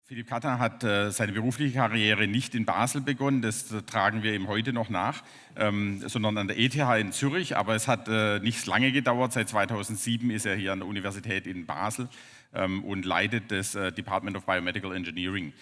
Philippe Cattin hat seine berufliche Karriere nicht in Basel begonnen, das tragen wir ihm heute noch nach, sondern an der ETH in Zürich. Aber es hat nicht lange gedauert, seit 2007 ist er hier an der Universität in Basel und leitet das Department of Biomedical Engineering.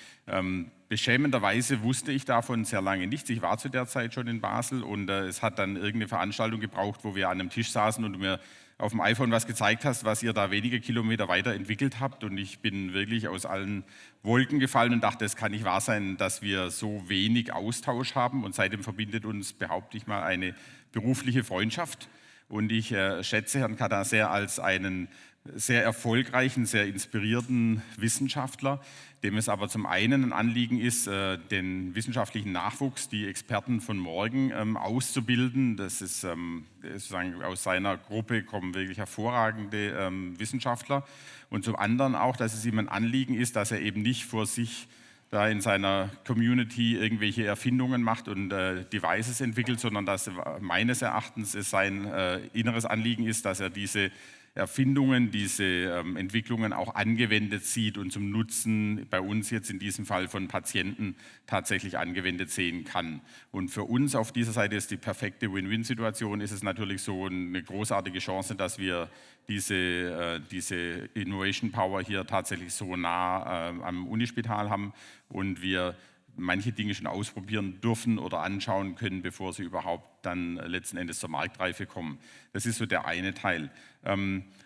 Beschämenderweise wusste ich davon sehr lange nichts. Ich war zu der Zeit schon in Basel und es hat dann irgendeine Veranstaltung gebraucht, wo wir an einem Tisch saßen und du mir auf dem iPhone was gezeigt hast, was ihr da wenige Kilometer weiter entwickelt habt. Und ich bin wirklich aus allen Wolken gefallen und dachte, es kann nicht wahr sein, dass wir so wenig Austausch haben. Und seitdem verbindet uns, behaupte ich mal, eine berufliche Freundschaft. Und ich schätze Herrn Cattin sehr als einen sehr erfolgreichen, sehr inspirierten Wissenschaftler, dem es aber zum einen ein Anliegen ist, den wissenschaftlichen Nachwuchs, die Experten von morgen auszubilden. Das ist sozusagen aus seiner Gruppe kommen wirklich hervorragende Wissenschaftler. Und zum anderen auch, dass es ihm ein Anliegen ist, dass er eben nicht vor sich da in seiner Community irgendwelche Erfindungen macht und Devices entwickelt, sondern dass meines Erachtens es sein inneres Anliegen ist, dass er diese Erfindungen, diese Entwicklungen auch angewendet sieht und zum Nutzen bei uns jetzt in diesem Fall von Patienten tatsächlich angewendet sehen kann. Und für uns auf dieser Seite ist die perfekte Win-Win-Situation, ist es natürlich so eine großartige Chance, dass wir diese Innovation Power hier tatsächlich so nah am Unispital haben und wir manche Dinge schon ausprobieren dürfen oder anschauen können, bevor sie überhaupt dann letzten Endes zur Marktreife kommen. Das ist so der eine Teil.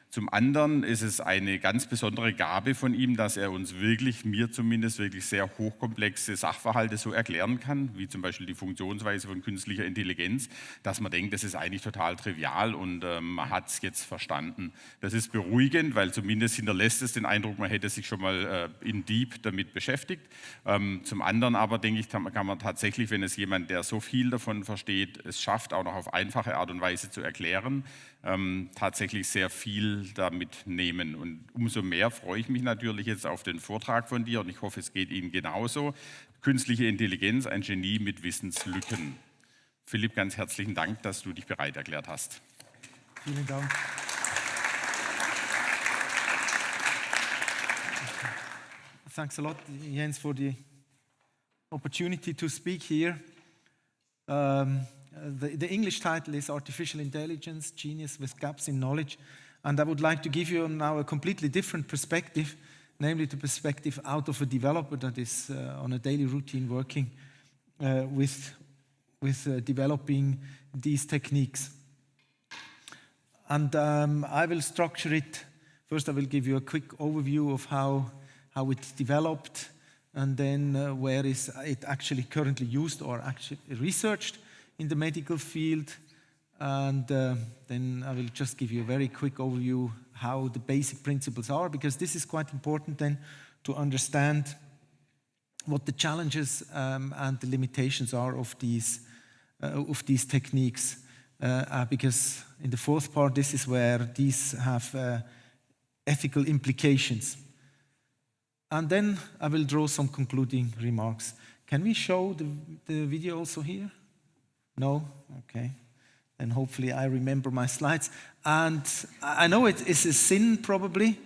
Zum anderen ist es eine ganz besondere Gabe von ihm, dass er uns wirklich, mir zumindest, wirklich sehr hochkomplexe Sachverhalte so erklären kann, wie zum Beispiel die Funktionsweise von künstlicher Intelligenz, dass man denkt, das ist eigentlich total trivial und man hat es jetzt verstanden. Das ist beruhigend, weil zumindest hinterlässt es den Eindruck, man hätte sich schon mal in Deep damit beschäftigt. Zum anderen aber, denke ich, kann man tatsächlich, wenn es jemand, der so viel davon versteht, es schafft, auch noch auf einfache Art und Weise zu erklären, tatsächlich sehr viel damit nehmen. Und umso mehr freue ich mich natürlich jetzt auf den Vortrag von dir und ich hoffe, es geht Ihnen genauso. Künstliche Intelligenz, ein Genie mit Wissenslücken. Philipp, ganz herzlichen Dank, dass du dich bereit erklärt hast. Vielen Dank. Thanks a lot, Jens, for the opportunity to speak here. The English title is Artificial Intelligence, Genius with Gaps in Knowledge. And I would like to give you now a completely different perspective, namely the perspective out of a developer that is on a daily routine working with developing these techniques. And I will structure it. First, I will give you a quick overview of how it's developed, and then where is it actually currently used or actually researched in the medical field, and then I will just give you a very quick overview how the basic principles are, because this is quite important then to understand what the challenges and the limitations are of these techniques, because in the fourth part this is where these have ethical implications. And then I will draw some concluding remarks. Can we show the video also here? No? Okay. Then hopefully I remember my slides. And I know it is a sin probably,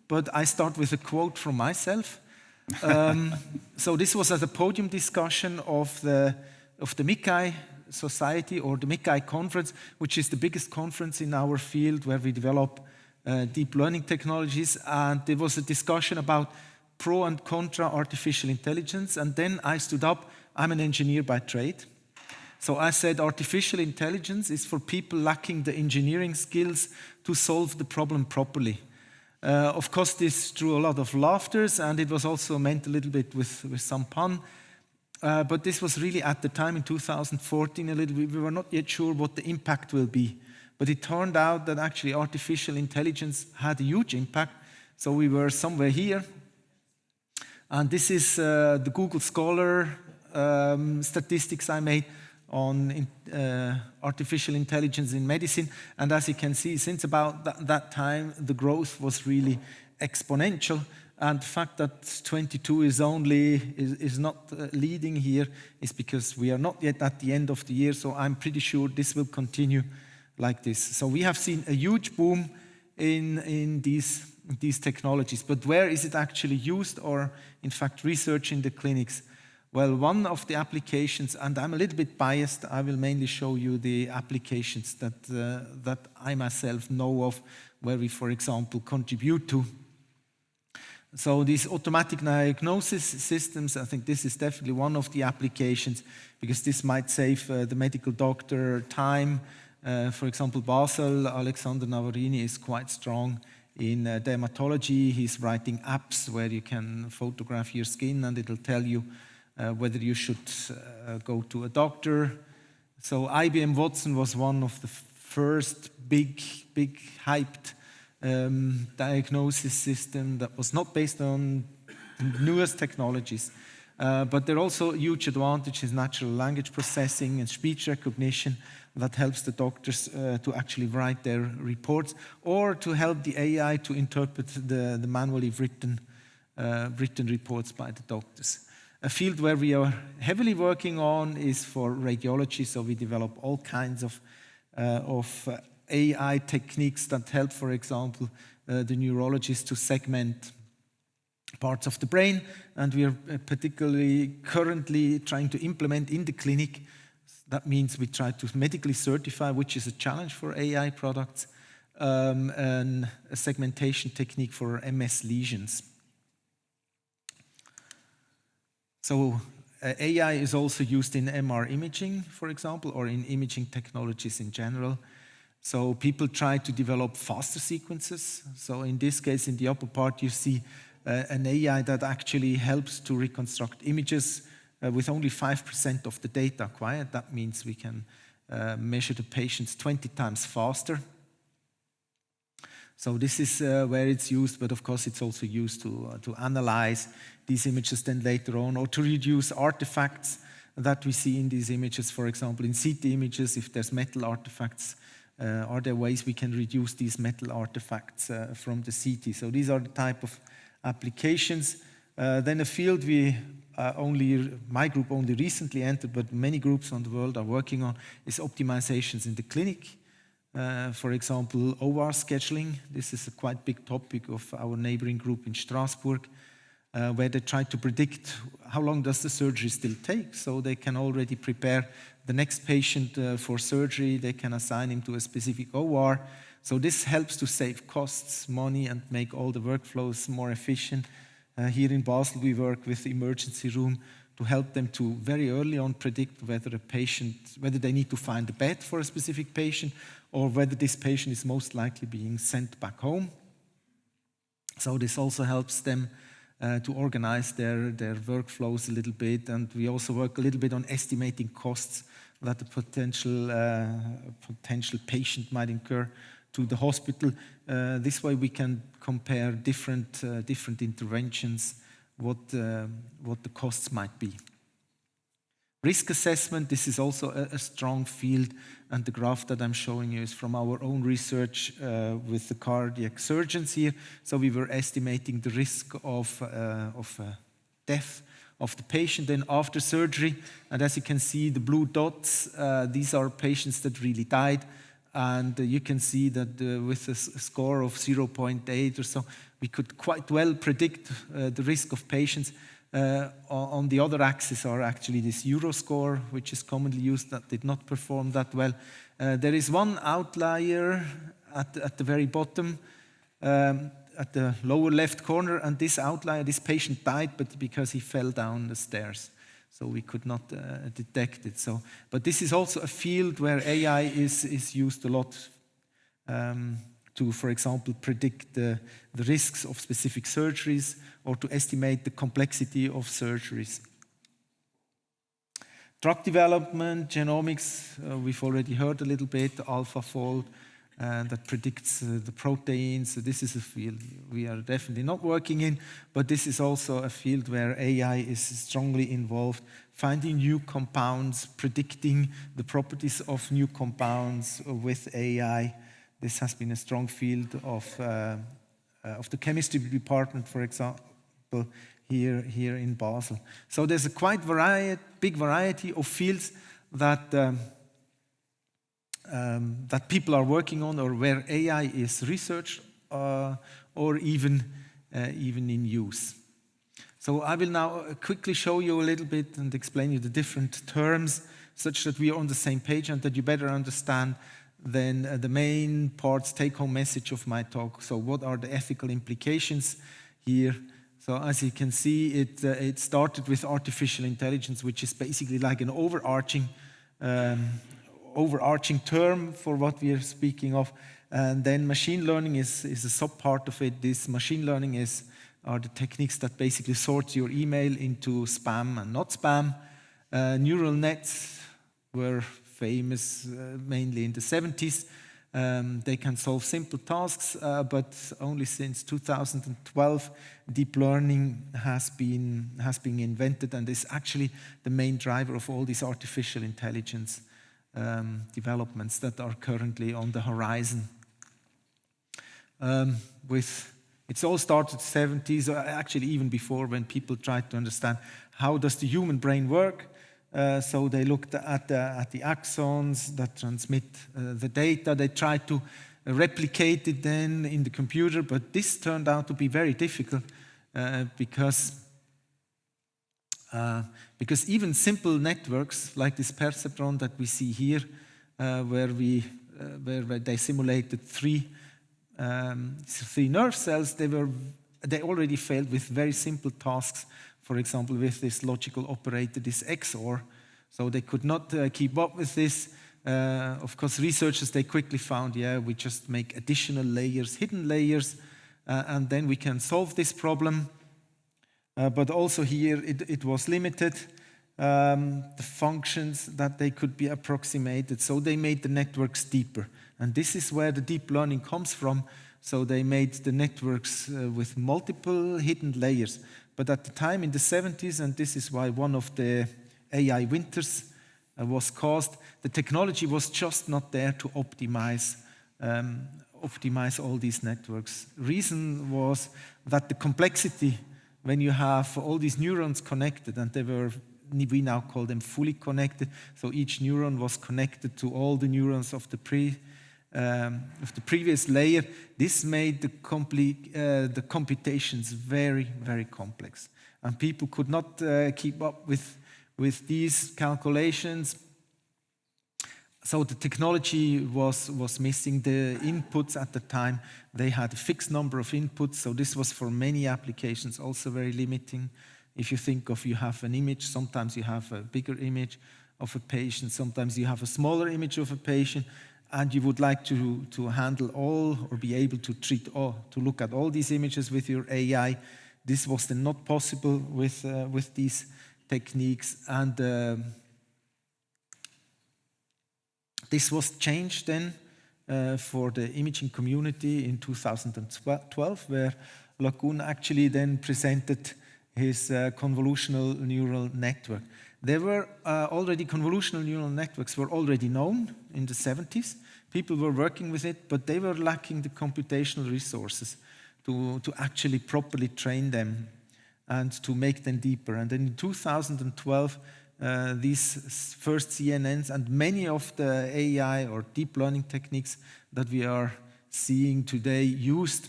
but I start with a quote from myself. So this was at a podium discussion of the MICCAI Society, or the MICCAI Conference, which is the biggest conference in our field where we develop deep learning technologies. And there was a discussion about pro and contra artificial intelligence. And then I stood up. I'm an engineer by trade. So I said artificial intelligence is for people lacking the engineering skills to solve the problem properly. Of course, this drew a lot of laughters, and it was also meant a little bit with some pun. But this was really at the time in 2014 a little bit, we were not yet sure what the impact will be. But it turned out that actually artificial intelligence had a huge impact. So we were somewhere here. And this is the Google Scholar statistics I made on artificial intelligence in medicine. And as you can see, since about that time, the growth was really exponential. And the fact that 22 is not leading here is because we are not yet at the end of the year. So I'm pretty sure this will continue like this. So we have seen a huge boom in these technologies. But where is it actually used, or in fact research in the clinics? Well, one of the applications, and I'm a little bit biased, I will mainly show you the applications that I myself know of, where we, for example, contribute to. So these automatic diagnosis systems, I think this is definitely one of the applications, because this might save the medical doctor time. For example, Basel, Alexander Navarini is quite strong in dermatology. He's writing apps where you can photograph your skin and it'll tell you whether you should go to a doctor. So IBM Watson was one of the first big hyped diagnosis system that was not based on the newest technologies. But there are also huge advantages, natural language processing and speech recognition, that helps the doctors to actually write their reports, or to help the AI to interpret the manually written reports by the doctors. A field where we are heavily working on is for radiology, so we develop all kinds of AI techniques that help, for example, the neurologists to segment parts of the brain, and we are particularly currently trying to implement in the clinic. That means we try to medically certify, which is a challenge for AI products, a segmentation technique for MS lesions. So AI is also used in MR imaging, for example, or in imaging technologies in general. So people try to develop faster sequences. So in this case, in the upper part, you see an AI that actually helps to reconstruct images with only 5% of the data acquired. That means we can measure the patients 20 times faster. So this is where it's used, but of course it's also used to analyze these images then later on, or to reduce artifacts that we see in these images. For example, in CT images, if there's metal artifacts, are there ways we can reduce these metal artifacts from the CT? So these are the type of applications. Then a field my group only recently entered, but many groups on the world are working on, is optimizations in the clinic. For example, OR scheduling. This is a quite big topic of our neighboring group in Strasbourg, where they try to predict how long does the surgery still take, so they can already prepare the next patient for surgery. They can assign him to a specific OR. So this helps to save costs, money, and make all the workflows more efficient. Here in Basel, we work with the emergency room to help them to very early on predict whether they need to find a bed for a specific patient, or whether this patient is most likely being sent back home. So this also helps them to organize their workflows a little bit, and we also work a little bit on estimating costs that the potential patient might incur to the hospital. This way we can compare different interventions, what the costs might be. Risk assessment, this is also a strong field, and the graph that I'm showing you is from our own research with the cardiac surgeons here. So we were estimating the risk of death of the patient then after surgery, and as you can see, the blue dots, these are patients that really died. And you can see that with a score of 0.8 or so, we could quite well predict the risk of patients. On the other axis are actually this Euro score, which is commonly used, that did not perform that well. There is one outlier at the very bottom, at the lower left corner, and this outlier, this patient died, but because he fell down the stairs. So we could not detect it. But this is also a field where AI is used a lot to, for example, predict the risks of specific surgeries, or to estimate the complexity of surgeries. Drug development, genomics, we've already heard a little bit, AlphaFold, that predicts the proteins. So this is a field we are definitely not working in, but this is also a field where AI is strongly involved, finding new compounds, predicting the properties of new compounds with AI. This has been a strong field of the chemistry department, for example, here in Basel. So there's a quite big variety of fields that people are working on, or where AI is researched or even in use. So I will now quickly show you a little bit and explain you the different terms such that we are on the same page and that you better understand then the main parts, take-home message of my talk. So what are the ethical implications here? So as you can see, it started with artificial intelligence, which is basically like an overarching term for what we are speaking of. And then machine learning is a sub-part of it. This machine learning are the techniques that basically sort your email into spam and not spam. Neural nets were famous mainly in the 70s. They can solve simple tasks, but only since 2012, deep learning has been invented and is actually the main driver of all these artificial intelligence developments that are currently on the horizon. It's all started in the 70s, actually even before, when people tried to understand how does the human brain work. So they looked at the axons that transmit the data. They tried to replicate it then in the computer, but this turned out to be very difficult because even simple networks like this perceptron that we see here, where they simulated three nerve cells, they already failed with very simple tasks. For example, with this logical operator, this XOR. So they could not keep up with this. Of course, researchers, they quickly found, we just make additional layers, hidden layers, and then we can solve this problem. But also here, it was limited, the functions that they could be approximated. So they made the networks deeper. And this is where the deep learning comes from. So they made the networks with multiple hidden layers. But at the time in the 70s, and this is why one of the AI winters was caused, the technology was just not there to optimize all these networks. Reason was that the complexity, when you have all these neurons connected, and we now call them fully connected, so each neuron was connected to all the neurons of the previous layer. This made the computations very, very complex. And people could not keep up with these calculations. So the technology was missing. The inputs at the time, they had a fixed number of inputs. So this was for many applications also very limiting. If you think of, you have an image, sometimes you have a bigger image of a patient, sometimes you have a smaller image of a patient, and you would like to handle all or be able to treat all, to look at all these images with your AI. This was then not possible with these techniques, and this was changed then for the imaging community in 2012, where Lacoon actually then presented his convolutional neural network. There were already convolutional neural networks were already known in the 70s. People were working with it, but they were lacking the computational resources to actually properly train them and to make them deeper. And then in 2012, these first CNNs and many of the AI or deep learning techniques that we are seeing today used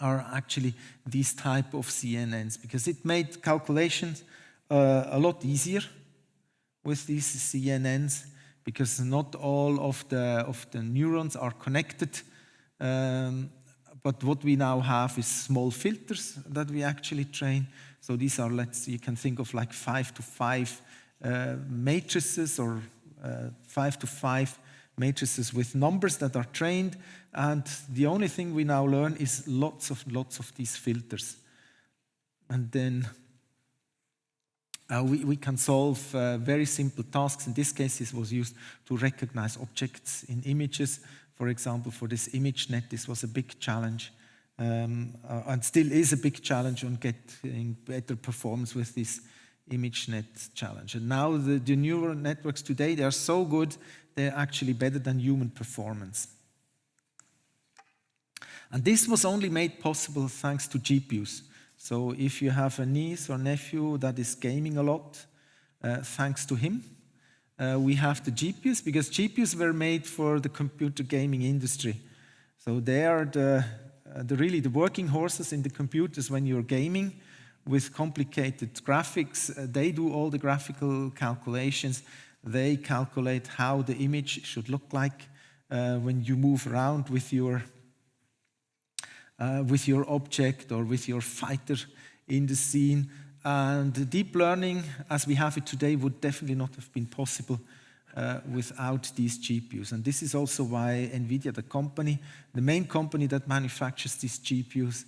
are actually these type of CNNs, because it made calculations a lot easier with these CNNs, because not all of the neurons are connected. But what we now have is small filters that we actually train. So these are, you can think of like 5 to 5 matrices, or 5 to 5 matrices with numbers that are trained. And the only thing we now learn is lots of these filters. And then we can solve very simple tasks. In this case, this was used to recognize objects in images. For example, for this ImageNet, this was a big challenge, and still is a big challenge on getting better performance with this ImageNet challenge. And now the neural networks today, they are so good, they're actually better than human performance. And this was only made possible thanks to GPUs. So if you have a niece or nephew that is gaming a lot, thanks to him, we have the GPUs, because GPUs were made for the computer gaming industry. So they are really the working horses in the computers when you're gaming with complicated graphics. They do all the graphical calculations. They calculate how the image should look like when you move around with your object or with your fighter in the scene. And deep learning, as we have it today, would definitely not have been possible without these GPUs. And this is also why NVIDIA, the main company that manufactures these GPUs,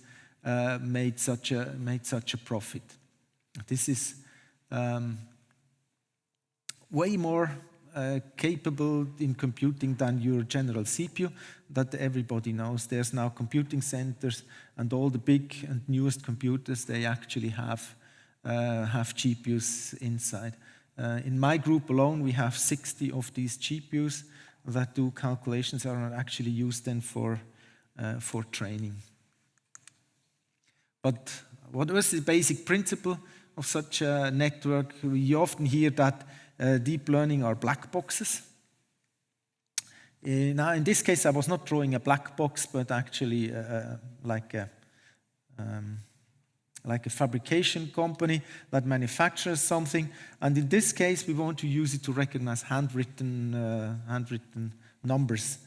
made such a profit. This is way more capable in computing than your general CPU that everybody knows. There's now computing centers, and all the big and newest computers, they actually have GPUs inside. In my group alone, we have 60 of these GPUs that do calculations and are actually used then for training. But what was the basic principle of such a network? We often hear that deep learning are black boxes. Now, in this case, I was not drawing a black box, but actually like a fabrication company that manufactures something. And in this case, we want to use it to recognize handwritten numbers.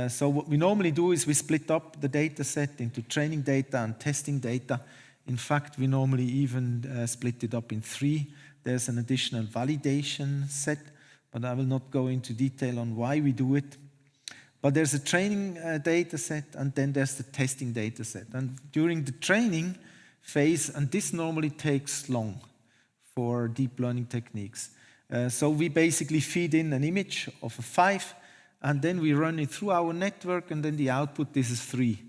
So what we normally do is we split up the data set into training data and testing data. In fact, we normally even split it up in 3. There's an additional validation set, but I will not go into detail on why we do it. But there's a training data set, and then there's the testing data set. And during the training phase, and this normally takes long for deep learning techniques. So we basically feed in an image of a 5, and then we run it through our network, and then the output, this is 3,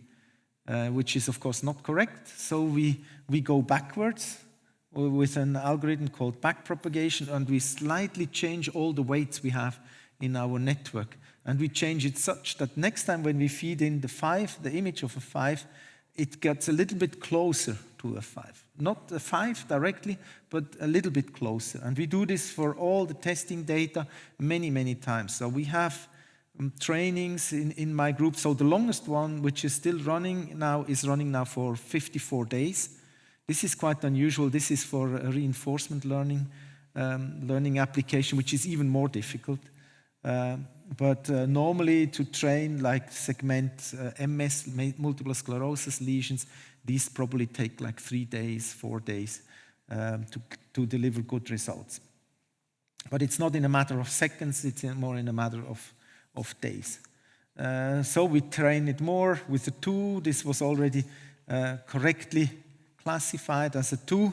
which is of course not correct. So we go backwards with an algorithm called backpropagation, and we slightly change all the weights we have in our network. And we change it such that next time when we feed in the 5, the image of a 5, it gets a little bit closer to a 5. Not a 5 directly, but a little bit closer. And we do this for all the testing data many, many times. So we have trainings in my group. So the longest one, which is still running now, is running now for 54 days. This is quite unusual. This is for a reinforcement learning application, which is even more difficult. But normally to train like segment MS, multiple sclerosis lesions, these probably take like 3 days, 4 days to deliver good results. But it's not in a matter of seconds, it's more in a matter of days. So we train it more with a 2. This was already correctly classified as a 2,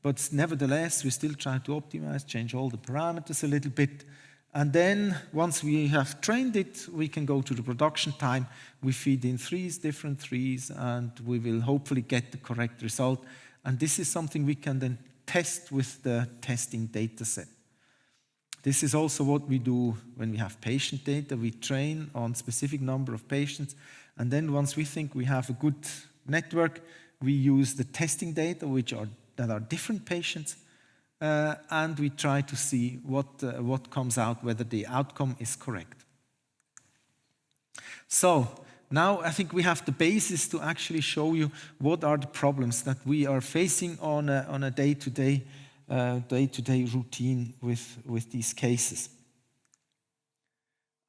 but nevertheless, we still try to optimize, change all the parameters a little bit. And then once we have trained it, we can go to the production time. We feed in 3s, different 3s, and we will hopefully get the correct result. And this is something we can then test with the testing data set. This is also what we do when we have patient data. We train on specific number of patients. And then once we think we have a good network, we use the testing data, that are different patients, and we try to see what comes out, whether the outcome is correct. So now I think we have the basis to actually show you what are the problems that we are facing on a day-to-day routine with these cases.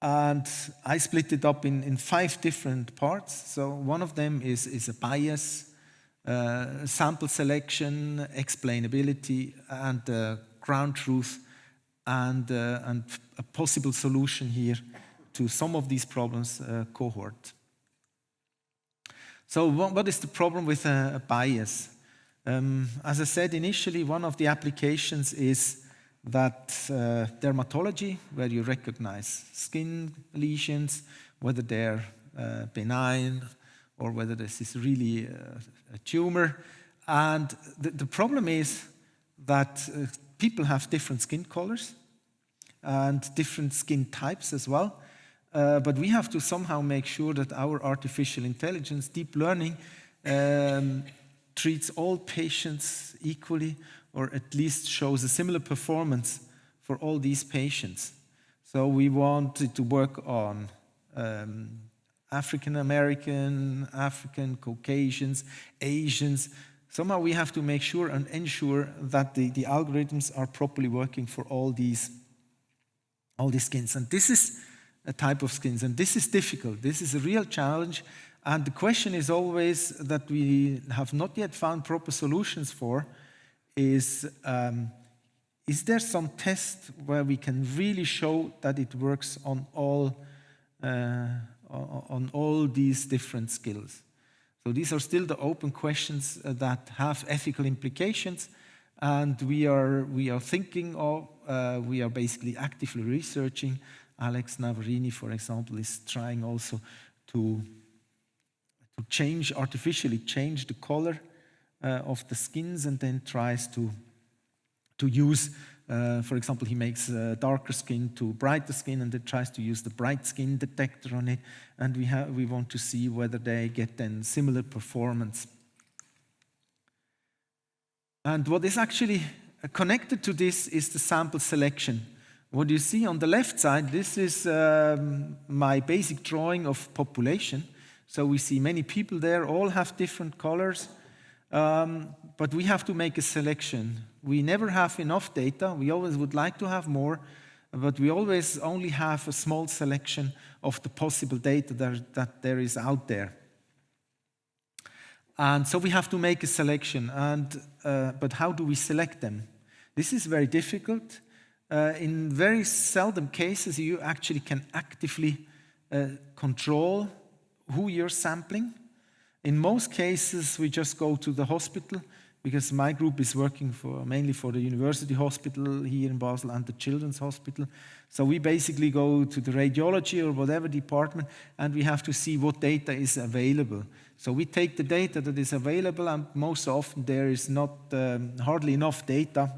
And I split it up in 5 different parts. So one of them is a bias, sample selection, explainability, and ground truth, and a possible solution here to some of these problems, cohort. So what is the problem with a bias? As I said initially, one of the applications is that dermatology, where you recognize skin lesions, whether they're benign or whether this is really a tumor. And the problem is that people have different skin colors and different skin types as well. But we have to somehow make sure that our artificial intelligence, deep learning, treats all patients equally, or at least shows a similar performance for all these patients. So we want it to work on African American, African, Caucasians, Asians. Somehow we have to make sure and ensure that the algorithms are properly working for all these skins. And this is a type of skins, and this is difficult. This is a real challenge, and the question is always that we have not yet found proper solutions for is there some test where we can really show that it works on all these different skills? So these are still the open questions that have ethical implications, and we are thinking of, we are basically actively researching. Alex Navarini, for example, is trying also to artificially change the color of the skins, and then tries to use, for example, he makes darker skin to brighter skin, and then tries to use the bright skin detector on it, and we want to see whether they get then similar performance. And what is actually connected to this is the sample selection. What you see on the left side, this is my basic drawing of population. So we see many people there, all have different colors, but we have to make a selection. We never have enough data. We always would like to have more, but we always only have a small selection of the possible data that there is out there. And so we have to make a selection. But how do we select them? This is very difficult. In very seldom cases, you actually can actively control who you're sampling. In most cases, we just go to the hospital, because my group is working mainly for the university hospital here in Basel and the children's hospital. So we basically go to the radiology or whatever department, and we have to see what data is available. So we take the data that is available, and most often there is not hardly enough data.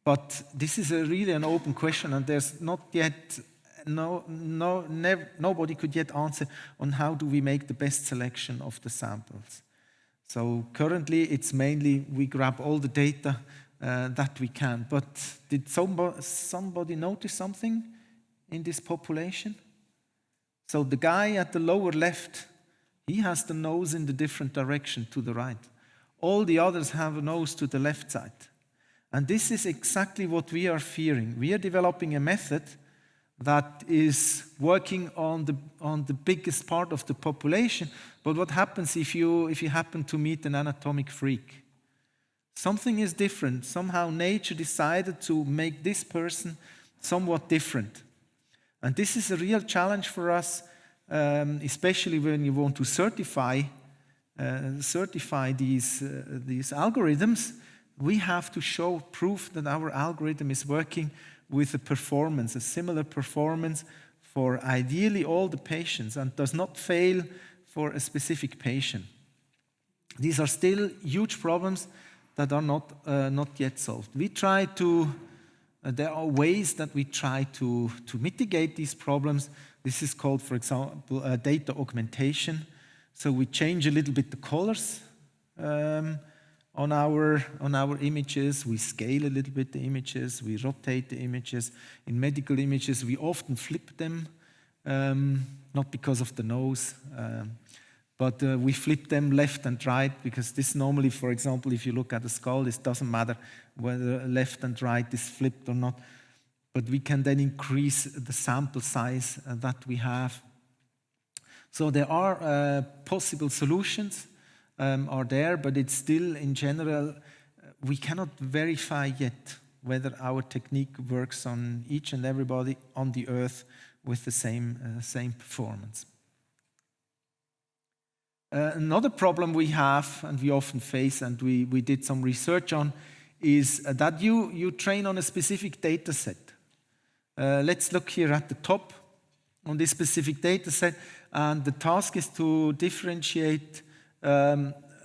But this is really an open question, and there's not yet nobody could yet answer on how do we make the best selection of the samples. So currently it's mainly we grab all the data that we can. But did somebody notice something in this population? So the guy at the lower left, he has the nose in the different direction to the right. All the others have a nose to the left side. And this is exactly what we are fearing. We are developing a method that is working on the biggest part of the population. But what happens if you happen to meet an anatomic freak? Something is different. Somehow nature decided to make this person somewhat different. And this is a real challenge for us, especially when you want to certify these algorithms. We have to show proof that our algorithm is working with a similar performance for ideally all the patients, and does not fail for a specific patient. These are still huge problems that are not yet solved. There are ways that we try to mitigate these problems. This is called, for example, data augmentation. So we change a little bit the colors on our images. We scale a little bit the images. We rotate the images. In medical images, we often flip them, not because of the nose, but we flip them left and right, because this normally, for example, if you look at the skull, this doesn't matter whether left and right is flipped or not, but we can then increase the sample size that we have. So there are possible solutions are there, but it's still, in general, we cannot verify yet whether our technique works on each and everybody on the earth with the same performance. Another problem we have, and we often face, and we did some research on, is that you train on a specific data set. Let's look here at the top on this specific data set, and the task is to differentiate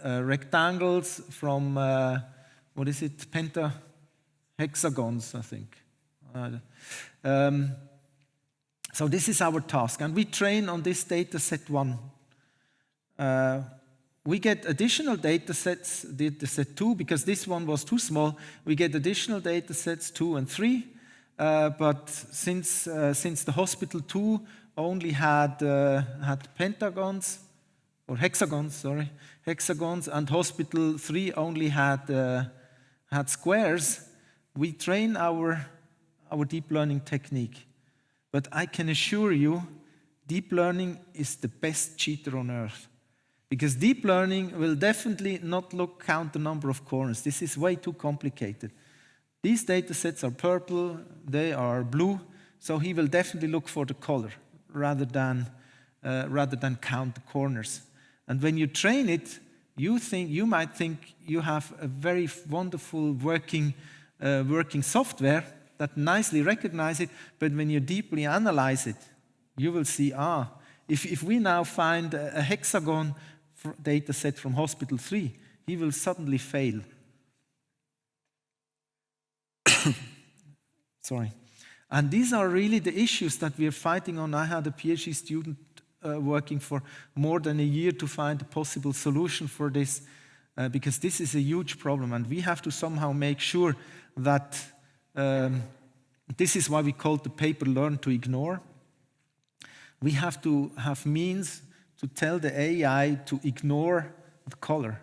rectangles from, hexagons, I think. So this is our task, and we train on this data set 1. We get additional data sets, data set 2, because this one was too small. We get additional data sets 2 and 3, but since the hospital 2 only had pentagons, or hexagons, and hospital 3 only had squares, we train our deep learning technique. But I can assure you, deep learning is the best cheater on earth. Because deep learning will definitely not count the number of corners. This is way too complicated. These data sets are purple, they are blue, so he will definitely look for the color rather than count the corners. And when you train it, you might think you have a very wonderful working software that nicely recognizes it, but when you deeply analyze it, you will see, if we now find a hexagon data set from hospital 3, he will suddenly fail. Sorry. And these are really the issues that we are fighting on. I had a PhD student working for more than a year to find a possible solution for this, because this is a huge problem, and we have to somehow make sure that this is why we called the paper Learn to Ignore. We have to have means to tell the AI to ignore the color,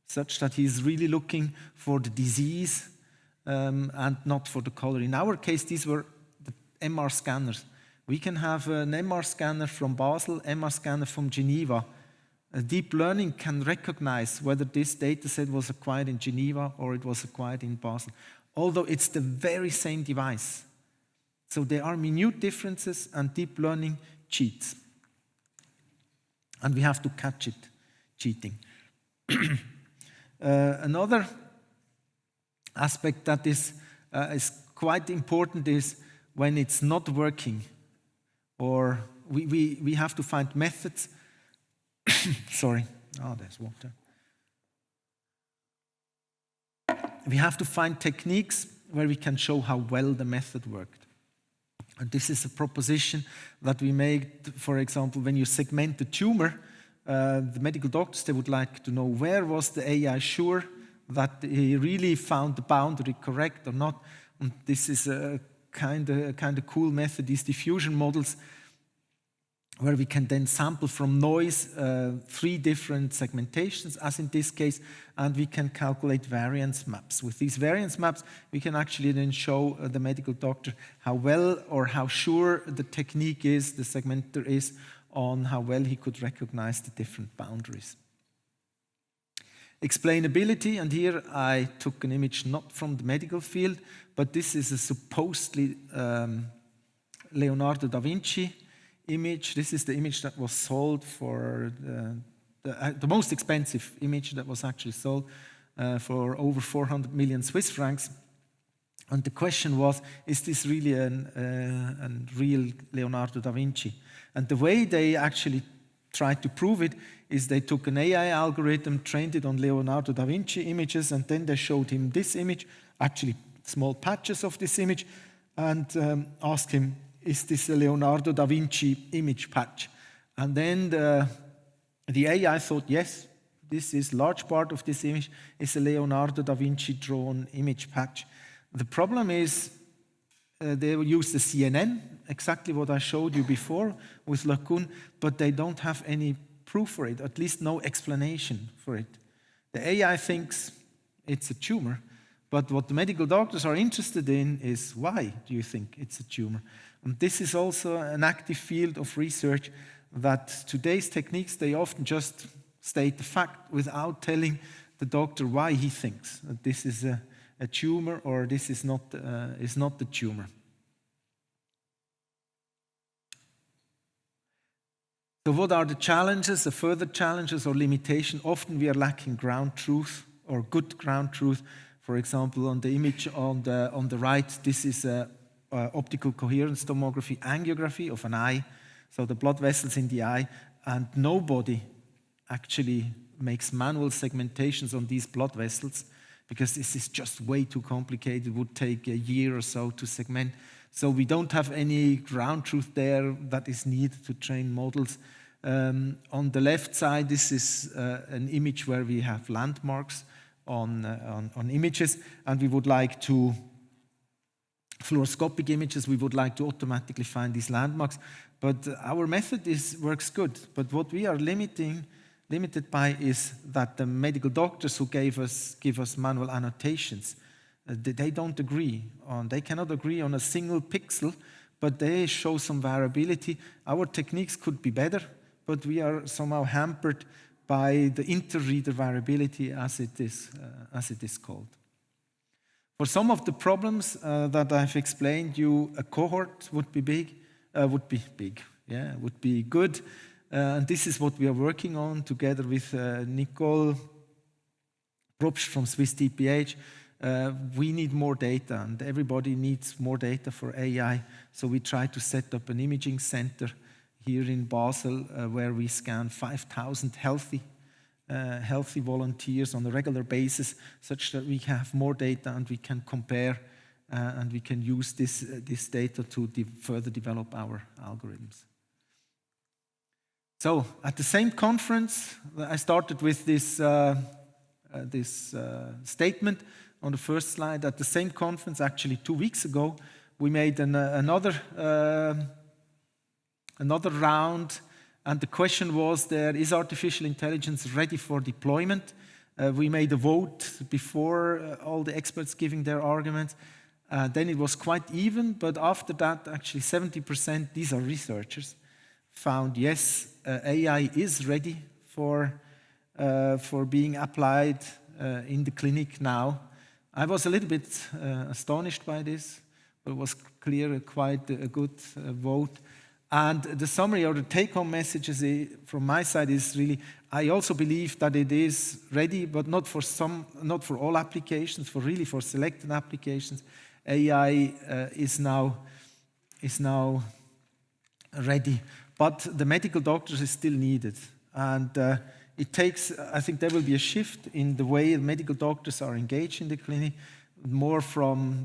such that he's really looking for the disease and not for the color. In our case, these were the MR scanners. We can have an MR scanner from Basel, MR scanner from Geneva. Deep learning can recognize whether this data set was acquired in Geneva or it was acquired in Basel, although it's the very same device. So there are minute differences, and deep learning cheats. And we have to catch it cheating. Another aspect that is quite important is when it's not working, or we have to find methods. Sorry, there's water. We have to find techniques where we can show how well the method worked. And this is a proposition that we make, for example, when you segment the tumor, the medical doctors, they would like to know where was the AI sure that he really found the boundary correct or not. And this is a kind of cool method, these diffusion models, where we can then sample from noise 3 different segmentations, as in this case, and we can calculate variance maps. With these variance maps, we can actually then show the medical doctor how well or how sure the technique is, the segmenter is, on how well he could recognize the different boundaries. Explainability, and here I took an image not from the medical field, but this is a supposedly Leonardo da Vinci image. This is the image that was sold for the most expensive image that was actually sold for over 400 million Swiss francs. And the question was, is this really a real Leonardo da Vinci? And the way they actually tried to prove it is they took an AI algorithm, trained it on Leonardo da Vinci images, and then they showed him this image, actually small patches of this image, and asked him, is this a Leonardo da Vinci image patch? And then the AI thought, yes, this is large part of this image is a Leonardo da Vinci drawn image patch. The problem is they will use the CNN, exactly what I showed you before with LaCun, but they don't have any proof for it, at least no explanation for it. The AI thinks it's a tumor, but what the medical doctors are interested in is, why do you think it's a tumor? And this is also an active field of research, that today's techniques, they often just state the fact without telling the doctor why he thinks that this is a tumor or this is not the tumor. So what are the challenges, the further challenges or limitation? Often we are lacking ground truth or good ground truth. For example, on the image on the right, this is a optical coherence tomography angiography of an eye, so the blood vessels in the eye, and nobody actually makes manual segmentations on these blood vessels because this is just way too complicated. It would take a year or so to segment. So we don't have any ground truth there that is needed to train models. On the left side, this is an image where we have landmarks on images, and we would like to fluoroscopic images, we would like to automatically find these landmarks. But our method works good. But what we are limited by is that the medical doctors who give us manual annotations, they don't agree on. They cannot agree on a single pixel, but they show some variability. Our techniques could be better, but we are somehow hampered by the interreader variability, as it is called. For some of the problems that I've explained you, a cohort would be good. And this is what we are working on together with Nicole Prof from Swiss TPH. We need more data, and everybody needs more data for AI. So we try to set up an imaging center here in Basel where we scan 5,000 healthy volunteers on a regular basis, such that we have more data and we can compare and we can use this data to further develop our algorithms. So at the same conference, I started with this statement on the first slide. At the same conference, actually 2 weeks ago, we made another round, and the question was is artificial intelligence ready for deployment? We made a vote before all the experts giving their arguments. Then it was quite even, but after that, actually 70%, these are researchers, found yes, AI is ready for being applied in the clinic now. I was a little bit astonished by this, but it was clear quite a good vote. And the summary or the take-home messages from my side is really, I also believe that it is ready, but not for all applications, for selected applications. AI is now ready, but the medical doctors is still needed. And I think there will be a shift in the way medical doctors are engaged in the clinic, more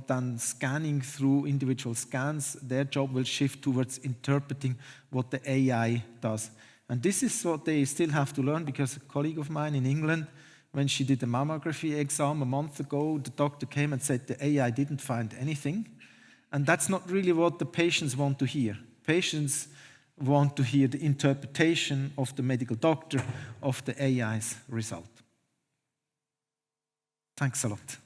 than scanning through individual scans. Their job will shift towards interpreting what the AI does. And this is what they still have to learn, because a colleague of mine in England, when she did the mammography exam a month ago, the doctor came and said the AI didn't find anything. And that's not really what the patients want to hear. Patients want to hear the interpretation of the medical doctor of the AI's result. Thanks a lot.